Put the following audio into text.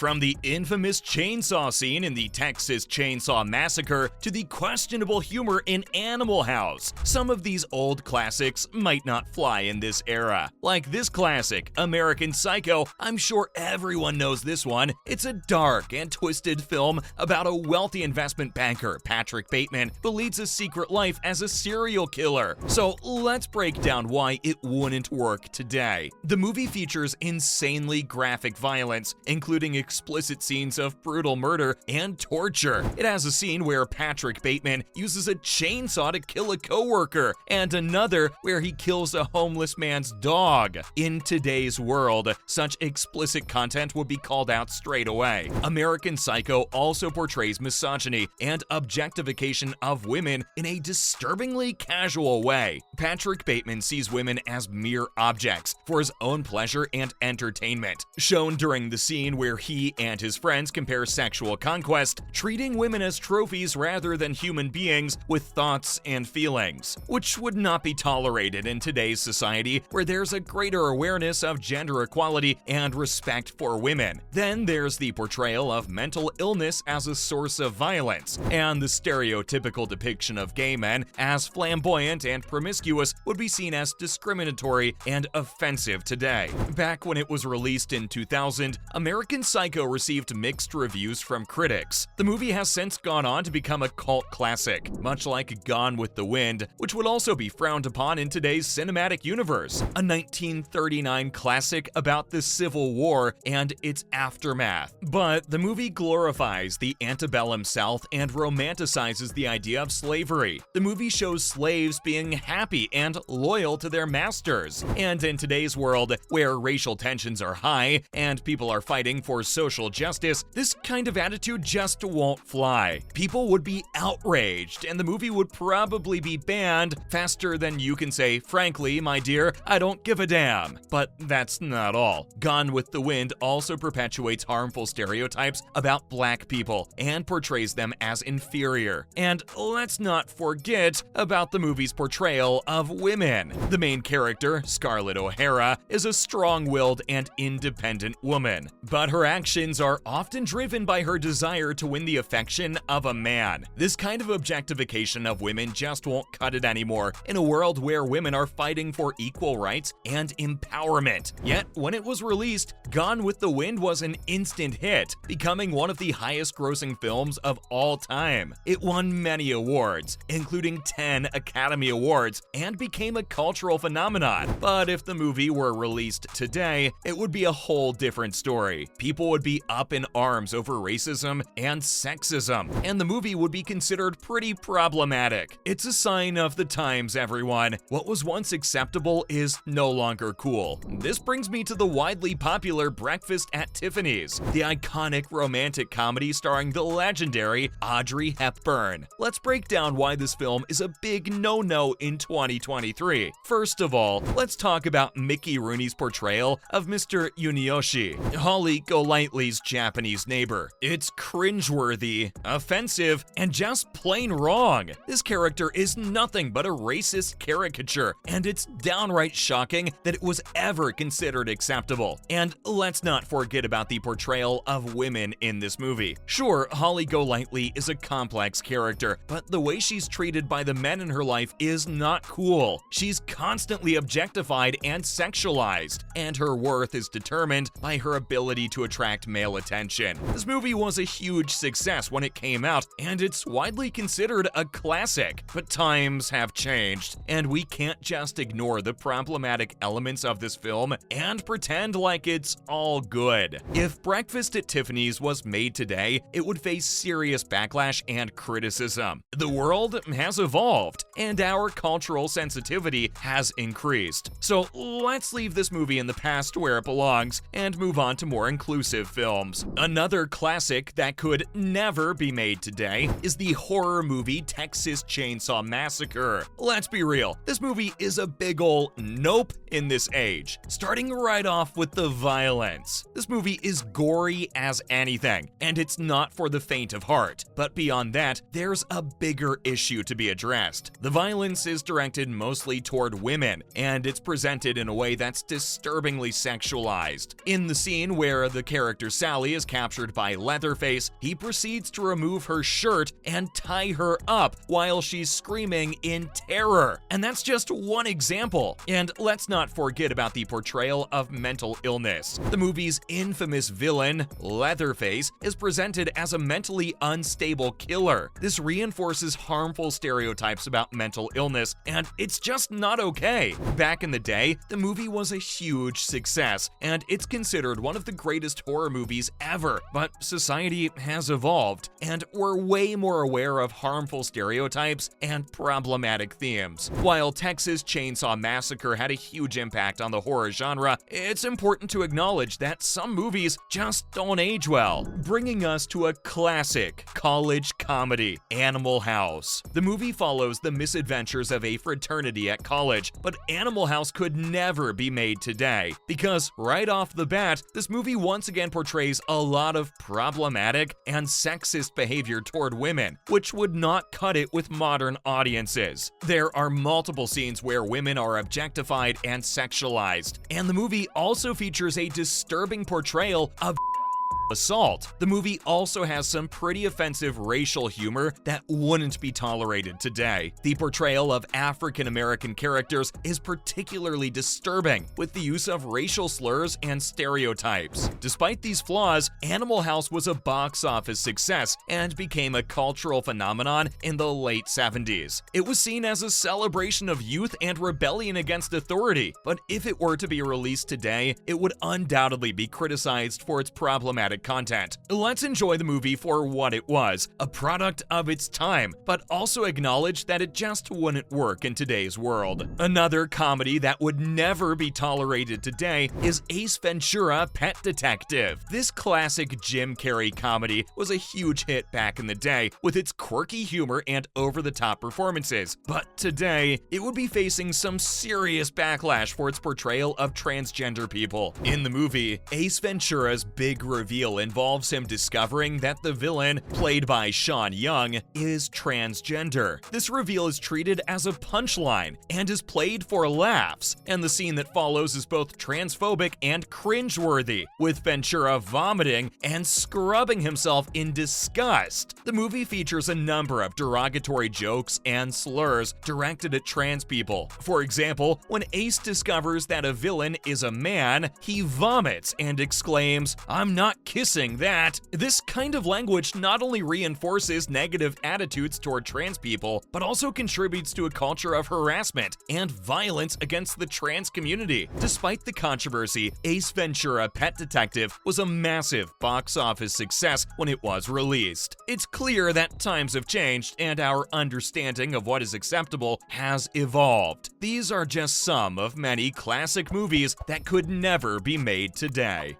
From the infamous chainsaw scene in the Texas Chainsaw Massacre to the questionable humor in Animal House, some of these old classics might not fly in this era. Like this classic, American Psycho, I'm sure everyone knows this one. It's a dark and twisted film about a wealthy investment banker, Patrick Bateman, who leads a secret life as a serial killer. So let's break down why it wouldn't work today. The movie features insanely graphic violence, including explicit scenes of brutal murder and torture. It has a scene where Patrick Bateman uses a chainsaw to kill a coworker, and another where he kills a homeless man's dog. In today's world, such explicit content would be called out straight away. American Psycho also portrays misogyny and objectification of women in a disturbingly casual way. Patrick Bateman sees women as mere objects for his own pleasure and entertainment, shown during the scene where he and his friends compare sexual conquest, treating women as trophies rather than human beings with thoughts and feelings, which would not be tolerated in today's society where there's a greater awareness of gender equality and respect for women. Then there's the portrayal of mental illness as a source of violence, and the stereotypical depiction of gay men as flamboyant and promiscuous would be seen as discriminatory and offensive today. Back when it was released in 2000, American Psycho received mixed reviews from critics. The movie has since gone on to become a cult classic, much like Gone with the Wind, which would also be frowned upon in today's cinematic universe, a 1939 classic about the Civil War and its aftermath. But the movie glorifies the antebellum South and romanticizes the idea of slavery. The movie shows slaves being happy and loyal to their masters. And in today's world, where racial tensions are high and people are fighting for social justice, this kind of attitude just won't fly. People would be outraged, and the movie would probably be banned faster than you can say, "Frankly, my dear, I don't give a damn." But that's not all. Gone with the Wind also perpetuates harmful stereotypes about black people and portrays them as inferior. And let's not forget about the movie's portrayal of women. The main character, Scarlett O'Hara, is a strong-willed and independent woman, but her actions are often driven by her desire to win the affection of a man. This kind of objectification of women just won't cut it anymore in a world where women are fighting for equal rights and empowerment. Yet, when it was released, Gone with the Wind was an instant hit, becoming one of the highest-grossing films of all time. It won many awards, including 10 Academy Awards, and became a cultural phenomenon. But if the movie were released today, it would be a whole different story. People would be up in arms over racism and sexism, and the movie would be considered pretty problematic. It's a sign of the times, everyone. What was once acceptable is no longer cool. This brings me to the widely popular Breakfast at Tiffany's, the iconic romantic comedy starring the legendary Audrey Hepburn. Let's break down why this film is a big no-no in 2023. First of all, let's talk about Mickey Rooney's portrayal of Mr. Yunioshi, Holly Golightly's Japanese neighbor. It's cringeworthy, offensive, and just plain wrong. This character is nothing but a racist caricature, and it's downright shocking that it was ever considered acceptable. And let's not forget about the portrayal of women in this movie. Sure, Holly Golightly is a complex character, but the way she's treated by the men in her life is not cool. She's constantly objectified and sexualized, and her worth is determined by her ability to attract male attention. This movie was a huge success when it came out, and it's widely considered a classic. But times have changed, and we can't just ignore the problematic elements of this film and pretend like it's all good. If Breakfast at Tiffany's was made today, it would face serious backlash and criticism. The world has evolved, and our cultural sensitivity has increased. So let's leave this movie in the past where it belongs and move on to more inclusive films. Another classic that could never be made today is the horror movie Texas Chainsaw Massacre. Let's be real, this movie is a big ol' nope in this age, starting right off with the violence. This movie is gory as anything, and it's not for the faint of heart. But beyond that, there's a bigger issue to be addressed. The violence is directed mostly toward women, and it's presented in a way that's disturbingly sexualized. In the scene where the character character Sally is captured by Leatherface, he proceeds to remove her shirt and tie her up while she's screaming in terror. And that's just one example. And let's not forget about the portrayal of mental illness. The movie's infamous villain, Leatherface, is presented as a mentally unstable killer. This reinforces harmful stereotypes about mental illness, and it's just not okay. Back in the day, the movie was a huge success, and it's considered one of the greatest horror movies ever. But society has evolved, and we're way more aware of harmful stereotypes and problematic themes. While Texas Chainsaw Massacre had a huge impact on the horror genre, it's important to acknowledge that some movies just don't age well. Bringing us to a classic college comedy, Animal House. The movie follows the misadventures of a fraternity at college, but Animal House could never be made today, because right off the bat, this movie once again portrays a lot of problematic and sexist behavior toward women, which would not cut it with modern audiences. There are multiple scenes where women are objectified and sexualized, and the movie also features a disturbing portrayal of assault. The movie also has some pretty offensive racial humor that wouldn't be tolerated today. The portrayal of African American characters is particularly disturbing, with the use of racial slurs and stereotypes. Despite these flaws, Animal House was a box office success and became a cultural phenomenon in the late 70s. It was seen as a celebration of youth and rebellion against authority, but if it were to be released today, it would undoubtedly be criticized for its problematic content. Let's enjoy the movie for what it was, a product of its time, but also acknowledge that it just wouldn't work in today's world. Another comedy that would never be tolerated today is Ace Ventura: Pet Detective. This classic Jim Carrey comedy was a huge hit back in the day, with its quirky humor and over-the-top performances, but today, it would be facing some serious backlash for its portrayal of transgender people. In the movie, Ace Ventura's big reveal involves him discovering that the villain, played by Sean Young, is transgender. This reveal is treated as a punchline and is played for laughs, and the scene that follows is both transphobic and cringeworthy, with Ventura vomiting and scrubbing himself in disgust. The movie features a number of derogatory jokes and slurs directed at trans people. For example, when Ace discovers that a villain is a man, he vomits and exclaims, "I'm not kissing that." This kind of language not only reinforces negative attitudes toward trans people, but also contributes to a culture of harassment and violence against the trans community. Despite the controversy, Ace Ventura: Pet Detective was a massive box office success when it was released. It's clear that times have changed and our understanding of what is acceptable has evolved. These are just some of many classic movies that could never be made today.